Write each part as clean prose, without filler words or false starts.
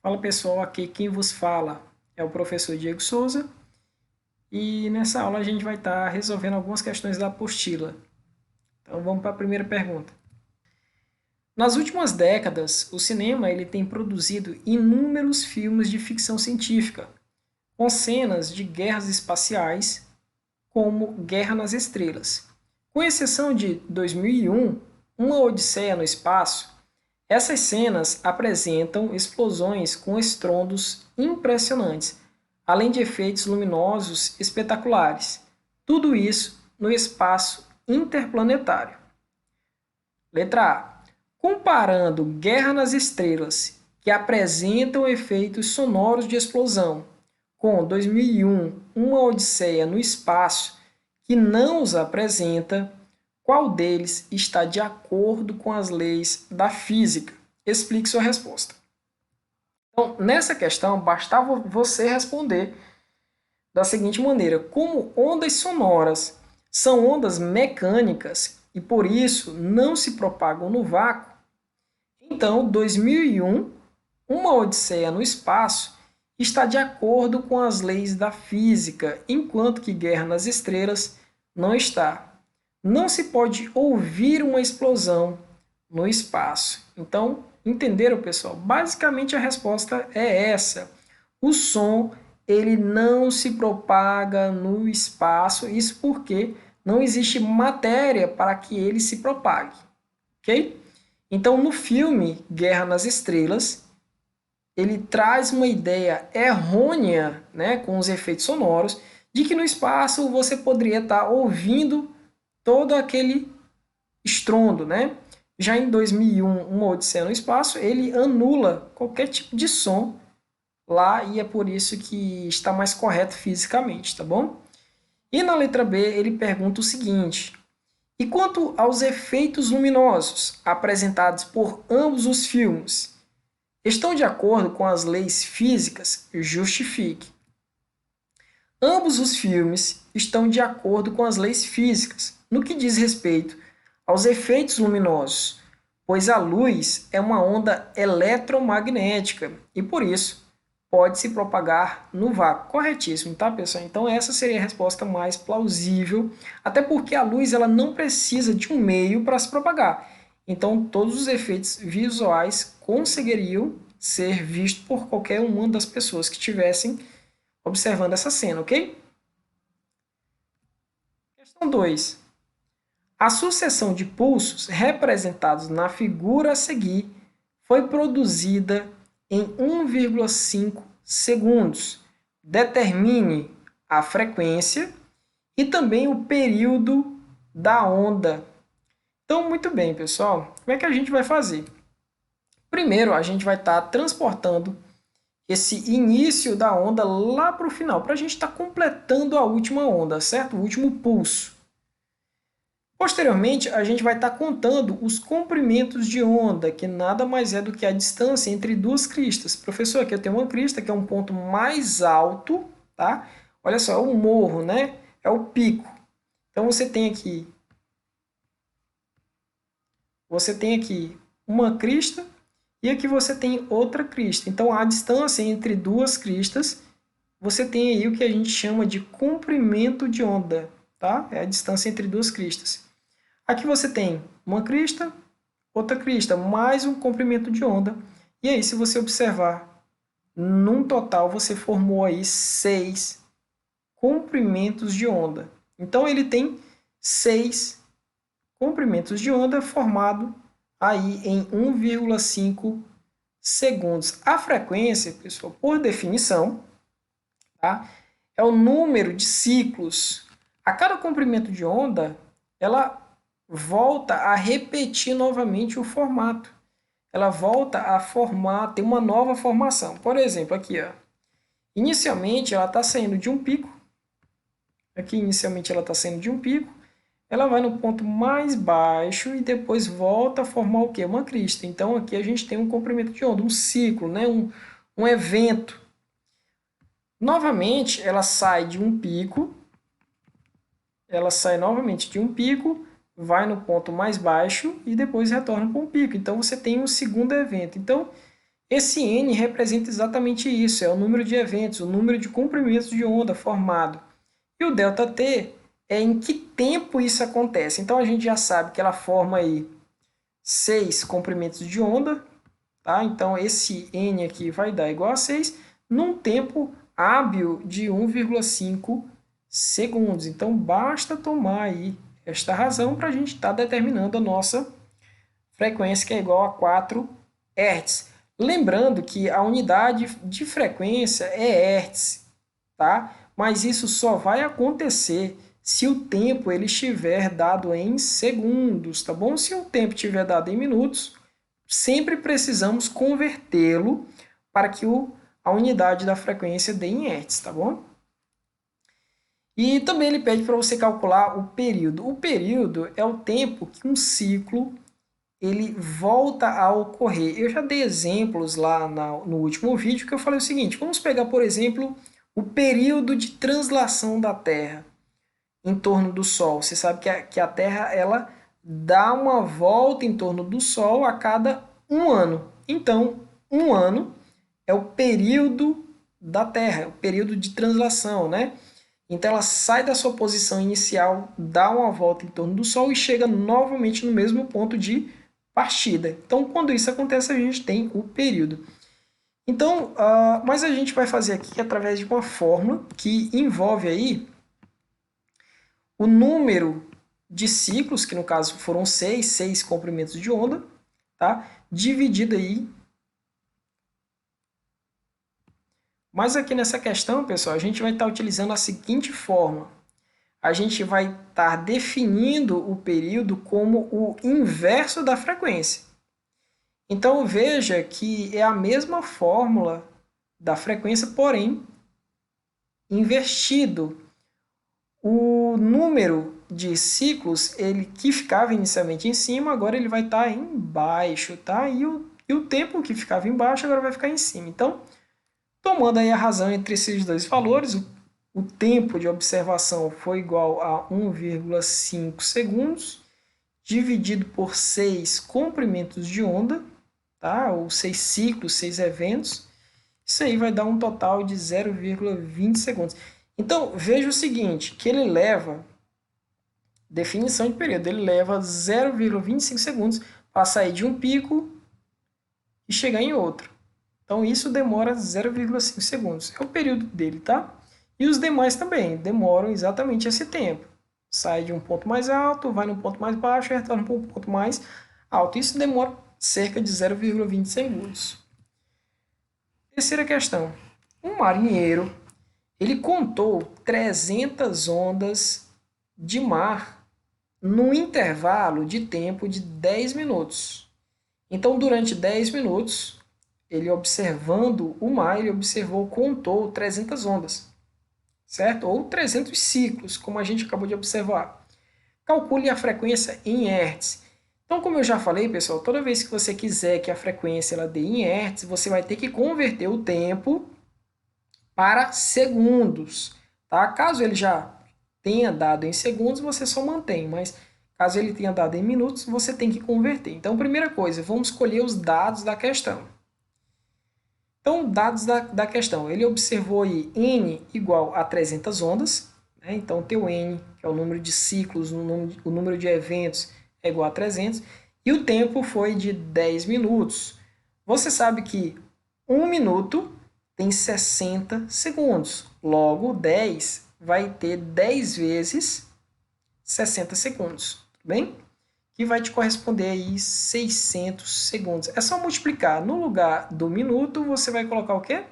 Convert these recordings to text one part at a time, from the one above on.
Fala pessoal, aqui quem vos fala é o professor Diego Souza e nessa aula a gente vai estar resolvendo algumas questões da apostila. Então vamos para a primeira pergunta. Nas últimas décadas, o cinema ele tem produzido inúmeros filmes de ficção científica, com cenas de guerras espaciais, como Guerra nas Estrelas. Com exceção de 2001, Uma Odisseia no Espaço, essas cenas apresentam explosões com estrondos impressionantes, além de efeitos luminosos espetaculares. Tudo isso no espaço interplanetário. Letra A. Comparando Guerra nas Estrelas, que apresentam efeitos sonoros de explosão, com 2001, Uma Odisseia no Espaço, que não os apresenta, qual deles está de acordo com as leis da física? Explique sua resposta. Então, nessa questão, bastava você responder da seguinte maneira: como ondas sonoras são ondas mecânicas e por isso não se propagam no vácuo, então 2001, Uma Odisseia no Espaço, está de acordo com as leis da física, enquanto que Guerra nas Estrelas não está. Não se pode ouvir uma explosão no espaço. Então, entenderam, pessoal? Basicamente a resposta é essa. O som ele não se propaga no espaço, isso porque não existe matéria para que ele se propague, ok? Então, no filme Guerra nas Estrelas, ele traz uma ideia errônea, né, com os efeitos sonoros, de que no espaço você poderia estar ouvindo todo aquele estrondo, né? Já em 2001, Uma Odisseia no Espaço, ele anula qualquer tipo de som lá e é por isso que está mais correto fisicamente, tá bom? E na letra B, ele pergunta o seguinte: e quanto aos efeitos luminosos apresentados por ambos os filmes, estão de acordo com as leis físicas? Justifique. Ambos os filmes estão de acordo com as leis físicas no que diz respeito aos efeitos luminosos, pois a luz é uma onda eletromagnética e, por isso, pode se propagar no vácuo. Corretíssimo, tá, pessoal? Então, essa seria a resposta mais plausível, até porque a luz ela não precisa de um meio para se propagar. Então, todos os efeitos visuais conseguiriam ser vistos por qualquer uma das pessoas que estivessem observando essa cena, ok? Questão 2. A sucessão de pulsos representados na figura a seguir foi produzida em 1,5 segundos. Determine a frequência e também o período da onda. Então, muito bem, pessoal. Como é que a gente vai fazer? Primeiro, a gente vai estar transportando esse início da onda lá para o final, para a gente estar completando a última onda, certo? O último pulso. Posteriormente, a gente vai estar contando os comprimentos de onda, que nada mais é do que a distância entre duas cristas. Professor, aqui eu tenho uma crista, que é um ponto mais alto, tá? Olha só, é o morro, né? É o pico. Então, você tem aqui uma crista e aqui você tem outra crista. Então, a distância entre duas cristas, você tem aí o que a gente chama de comprimento de onda, tá? É a distância entre duas cristas. Aqui você tem uma crista, outra crista, mais um comprimento de onda. E aí, se você observar, num total você formou aí 6 comprimentos de onda. Então, ele tem 6 comprimentos de onda formado aí em 1,5 segundos. A frequência, pessoal, por definição, tá? É o número de ciclos. A cada comprimento de onda, ela volta a repetir novamente o formato. Ela volta a formar, ter uma nova formação. Por exemplo, aqui, ó. Inicialmente ela está saindo de um pico. Aqui inicialmente ela está saindo de um pico. Ela vai no ponto mais baixo e depois volta a formar o quê? Uma crista. Então aqui a gente tem um comprimento de onda, um ciclo, né? um evento. Novamente ela sai de um pico. Ela sai novamente de um pico, vai no ponto mais baixo e depois retorna para um pico. Então, você tem um segundo evento. Então, Esse N representa exatamente isso, é o número de eventos, o número de comprimentos de onda formado. E o ΔT é em que tempo isso acontece. Então, a gente já sabe que ela forma aí 6 comprimentos de onda, tá? Então, esse N aqui vai dar igual a 6 num tempo hábil de 1,5 segundos. Então, basta tomar aí esta razão para a gente estar determinando a nossa frequência, que é igual a 4 Hz. Lembrando que a unidade de frequência é Hz, tá? Mas isso só vai acontecer se o tempo ele estiver dado em segundos, tá bom? Se o tempo estiver dado em minutos, sempre precisamos convertê-lo para que a unidade da frequência dê em Hz, tá bom? E também ele pede para você calcular o período. O período é o tempo que um ciclo ele volta a ocorrer. Eu já dei exemplos lá no último vídeo que eu falei o seguinte, vamos pegar, por exemplo, o período de translação da Terra em torno do Sol. Você sabe que a Terra ela dá uma volta em torno do Sol a cada um ano. Então, um ano é o período da Terra, é o período de translação, né? Então ela sai da sua posição inicial, dá uma volta em torno do Sol e chega novamente no mesmo ponto de partida. Então, quando isso acontece, a gente tem o período. Então, mas a gente vai fazer aqui através de uma fórmula que envolve aí o número de ciclos, que no caso foram 6 comprimentos de onda, tá? Dividido aí. Mas aqui nessa questão, pessoal, a gente vai estar utilizando a seguinte forma. A gente vai estar definindo o período como o inverso da frequência. Então veja que é a mesma fórmula da frequência, porém invertido. O número de ciclos ele que ficava inicialmente em cima, agora ele vai estar embaixo, tá? E o tempo que ficava embaixo agora vai ficar em cima. Então, tomando aí a razão entre esses dois valores, o tempo de observação foi igual a 1,5 segundos, dividido por 6 comprimentos de onda, tá? Ou 6 ciclos, 6 eventos. Isso aí vai dar um total de 0,20 segundos. Então, veja o seguinte, que ele leva, definição de período, ele leva 0,25 segundos para sair de um pico e chegar em outro. Então, isso demora 0,5 segundos. É o período dele, tá? E os demais também demoram exatamente esse tempo. Sai de um ponto mais alto, vai num ponto mais baixo e retorna para um ponto mais alto. Isso demora cerca de 0,20 segundos. Terceira questão. Um marinheiro, ele contou 300 ondas de mar num intervalo de tempo de 10 minutos. Então, durante 10 minutos, ele observando o mar, ele contou 300 ondas, certo? Ou 300 ciclos, como a gente acabou de observar. Calcule a frequência em Hertz. Então, como eu já falei, pessoal, toda vez que você quiser que a frequência ela dê em Hertz, você vai ter que converter o tempo para segundos, tá? Caso ele já tenha dado em segundos, você só mantém, mas caso ele tenha dado em minutos, você tem que converter. Então, primeira coisa, vamos escolher os dados da questão. Então, dados da questão, ele observou aí n igual a 300 ondas, né? Então, teu n, que é o número de ciclos, o número de eventos, é igual a 300, e o tempo foi de 10 minutos. Você sabe que 1 minuto tem 60 segundos, logo 10 vai ter 10 vezes 60 segundos, tudo bem? Que vai te corresponder aí 600 segundos. É só multiplicar. No lugar do minuto, você vai colocar o quê?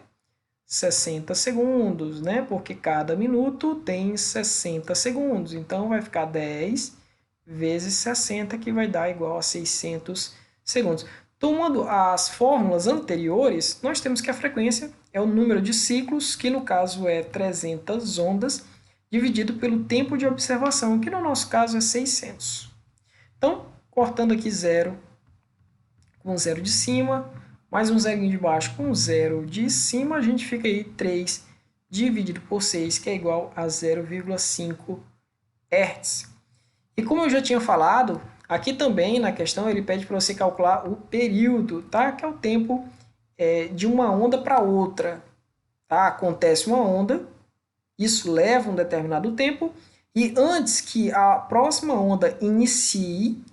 60 segundos, né? Porque cada minuto tem 60 segundos. Então, vai ficar 10 vezes 60, que vai dar igual a 600 segundos. Tomando as fórmulas anteriores, nós temos que a frequência é o número de ciclos, que no caso é 300 ondas, dividido pelo tempo de observação, que no nosso caso é 600. Então, cortando aqui 0 com 0 de cima, mais um zero de baixo com 0 de cima, a gente fica aí 3 dividido por 6, que é igual a 0,5 Hz. E como eu já tinha falado, aqui também na questão ele pede para você calcular o período, tá? Que é o tempo de uma onda para outra. Tá? Acontece uma onda, isso leva um determinado tempo, e antes que a próxima onda inicie,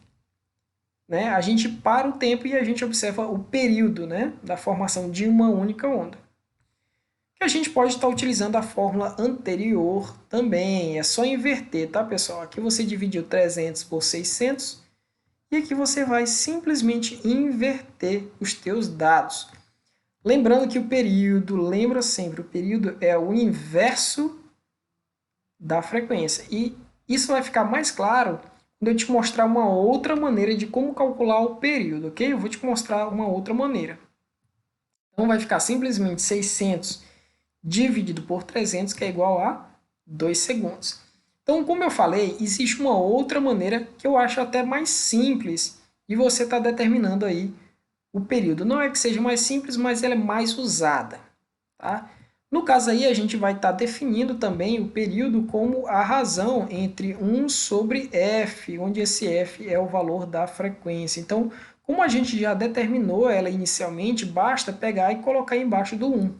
né, a gente para o tempo e a gente observa o período, né, da formação de uma única onda. Que a gente pode estar utilizando a fórmula anterior também, é só inverter, tá, pessoal? Aqui você dividiu 300 por 600 e aqui você vai simplesmente inverter os teus dados. Lembrando que o período, lembra sempre, o período é o inverso da frequência. E isso vai ficar mais claro quando eu te mostrar uma outra maneira de como calcular o período, ok? Eu vou te mostrar uma outra maneira. Então vai ficar simplesmente 600 dividido por 300, que é igual a 2 segundos. Então, como eu falei, existe uma outra maneira que eu acho até mais simples de você estar determinando aí o período. Não é que seja mais simples, mas ela é mais usada. Tá? No caso aí, a gente vai estar definindo também o período como a razão entre 1 sobre f, onde esse f é o valor da frequência. Então, como a gente já determinou ela inicialmente, basta pegar e colocar embaixo do 1.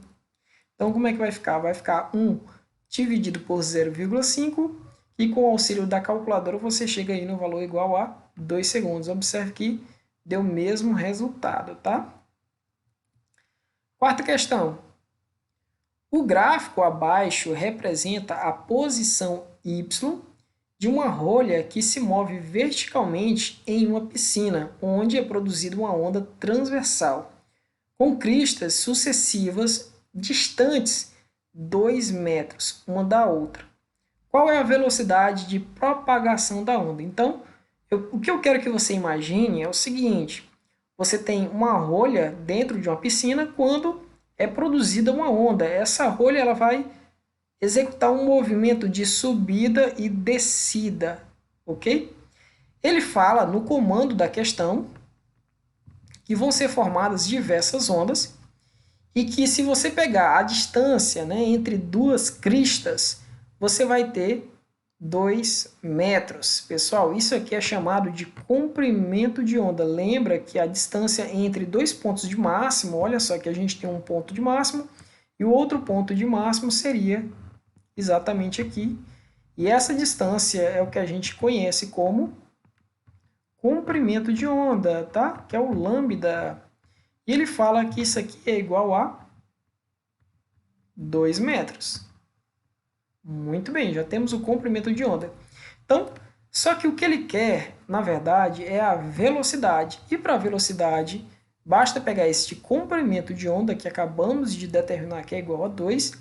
Então, como é que vai ficar? Vai ficar 1 dividido por 0,5 e com o auxílio da calculadora você chega aí no valor igual a 2 segundos. Observe que deu o mesmo resultado, tá? Quarta questão. O gráfico abaixo representa a posição y de uma rolha que se move verticalmente em uma piscina, onde é produzida uma onda transversal, com cristas sucessivas distantes 2 metros uma da outra. Qual é a velocidade de propagação da onda? Então, o que eu quero que você imagine é o seguinte: você tem uma rolha dentro de uma piscina quando é produzida uma onda. Essa rolha ela vai executar um movimento de subida e descida, ok? Ele fala no comando da questão que vão ser formadas diversas ondas e que se você pegar a distância, né, entre duas cristas, você vai ter 2 metros. Pessoal, isso aqui é chamado de comprimento de onda. Lembra que a distância entre dois pontos de máximo, olha só que a gente tem um ponto de máximo e o outro ponto de máximo seria exatamente aqui. E essa distância é o que a gente conhece como comprimento de onda, tá? Que é o lambda. E ele fala que isso aqui é igual a 2 metros. Muito bem, já temos o comprimento de onda. Então, só que o que ele quer, na verdade, é a velocidade. E para a velocidade, basta pegar este comprimento de onda que acabamos de determinar que é igual a 2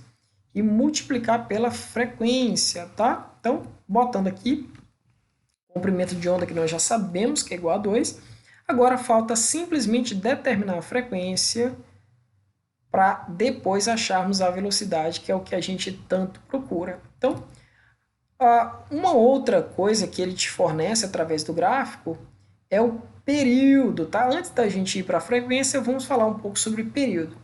e multiplicar pela frequência, tá? Então, botando aqui, comprimento de onda que nós já sabemos que é igual a 2, agora falta simplesmente determinar a frequência para depois acharmos a velocidade, que é o que a gente tanto procura. Então, uma outra coisa que ele te fornece através do gráfico é o período, tá? Antes da gente ir para a frequência, vamos falar um pouco sobre período.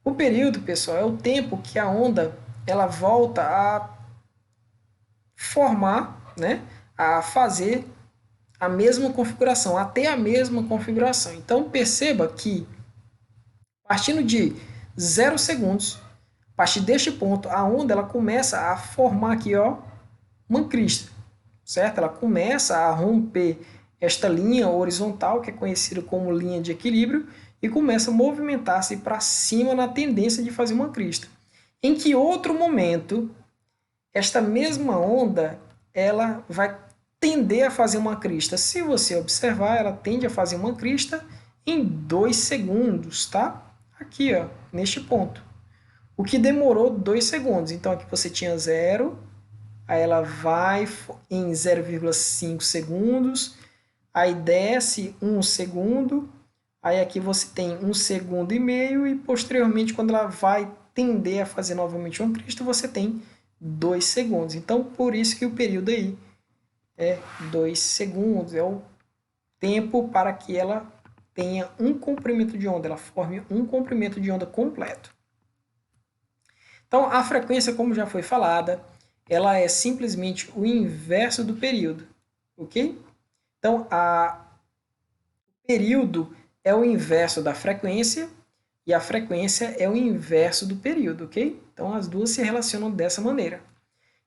O período, pessoal, é o tempo que a onda ela volta a formar, né? A fazer a mesma configuração, a ter a mesma configuração. Então, perceba que, partindo de 0 segundos, a partir deste ponto, a onda ela começa a formar aqui, ó, uma crista, certo? Ela começa a romper esta linha horizontal, que é conhecida como linha de equilíbrio, e começa a movimentar-se para cima na tendência de fazer uma crista. Em que outro momento, esta mesma onda ela vai tender a fazer uma crista. Se você observar, ela tende a fazer uma crista em 2 segundos, tá? Aqui, ó, neste ponto. O que demorou 2 segundos. Então, aqui você tinha 0, aí ela vai em 0,5 segundos, aí desce 1 segundo, aí aqui você tem 1 segundo e meio, e posteriormente, quando ela vai tender a fazer novamente uma crista, você tem 2 segundos. Então, por isso que o período aí é 2 segundos, é o tempo para que ela tenha um comprimento de onda, ela forme um comprimento de onda completo. Então, a frequência, como já foi falada, ela é simplesmente o inverso do período, ok? Então, o período é o inverso da frequência, e a frequência é o inverso do período, ok? Então, as duas se relacionam dessa maneira.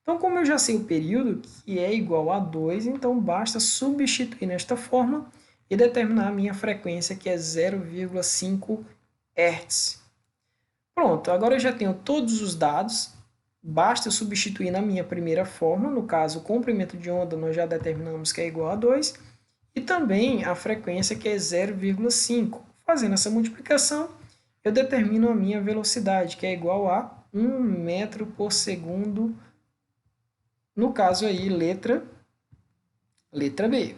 Então, como eu já sei o período, que é igual a 2, então basta substituir nesta forma e determinar a minha frequência, que é 0,5 Hz. Pronto, agora eu já tenho todos os dados, basta substituir na minha primeira forma, no caso, o comprimento de onda nós já determinamos que é igual a 2, e também a frequência, que é 0,5. Fazendo essa multiplicação, eu determino a minha velocidade, que é igual a 1 metro por segundo, no caso aí, letra B.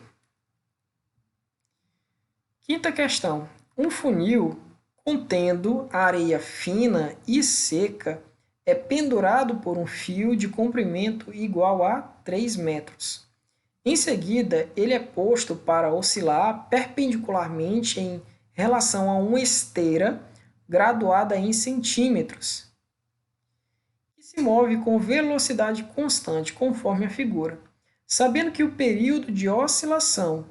Quinta questão. Um funil contendo areia fina e seca é pendurado por um fio de comprimento igual a 3 metros. Em seguida, ele é posto para oscilar perpendicularmente em relação a uma esteira graduada em centímetros e se move com velocidade constante, conforme a figura. Sabendo que o período de oscilação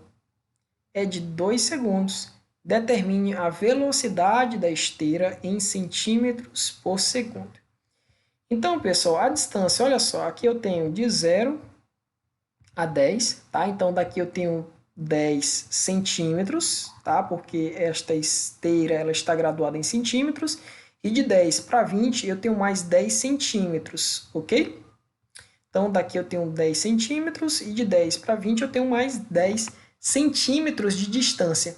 é de 2 segundos, determine a velocidade da esteira em centímetros por segundo. Então, pessoal, a distância, olha só, aqui eu tenho de 0 a 10, tá? Então, daqui eu tenho 10 centímetros, tá? Porque esta esteira ela está graduada em centímetros. E de 10 para 20 eu tenho mais 10 centímetros, ok? Então, daqui eu tenho 10 centímetros e de 10 para 20 eu tenho mais 10 centímetros de distância.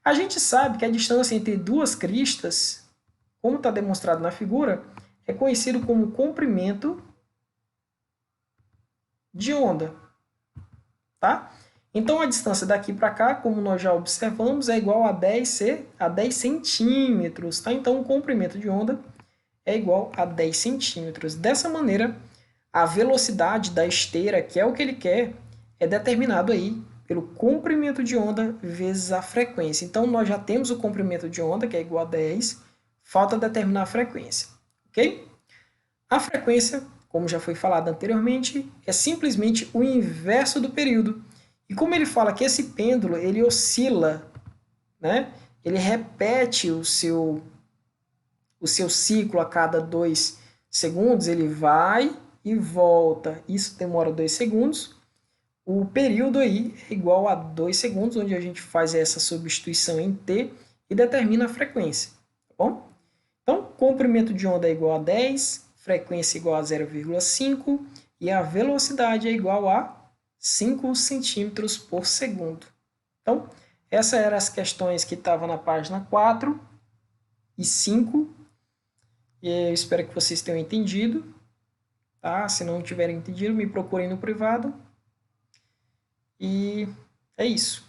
A gente sabe que a distância entre duas cristas, como está demonstrado na figura, é conhecido como comprimento de onda, tá? Então, a distância daqui para cá, como nós já observamos, é igual a 10 centímetros, tá? Então, o comprimento de onda é igual a 10 centímetros. Dessa maneira, a velocidade da esteira, que é o que ele quer, é determinado aí pelo comprimento de onda vezes a frequência. Então, nós já temos o comprimento de onda, que é igual a 10, falta determinar a frequência, ok? A frequência, como já foi falado anteriormente, é simplesmente o inverso do período. E como ele fala que esse pêndulo, ele oscila, né? Ele repete o seu ciclo a cada 2 segundos, ele vai e volta. Isso demora 2 segundos. O período aí é igual a 2 segundos, onde a gente faz essa substituição em t e determina a frequência. Tá bom? Então, comprimento de onda é igual a 10, frequência igual a 0,5 e a velocidade é igual a 5 centímetros por segundo. Então, essas eram as questões que estavam na página 4 e 5. E eu espero que vocês tenham entendido. Tá? Se não tiverem entendido, me procurem no privado. E é isso.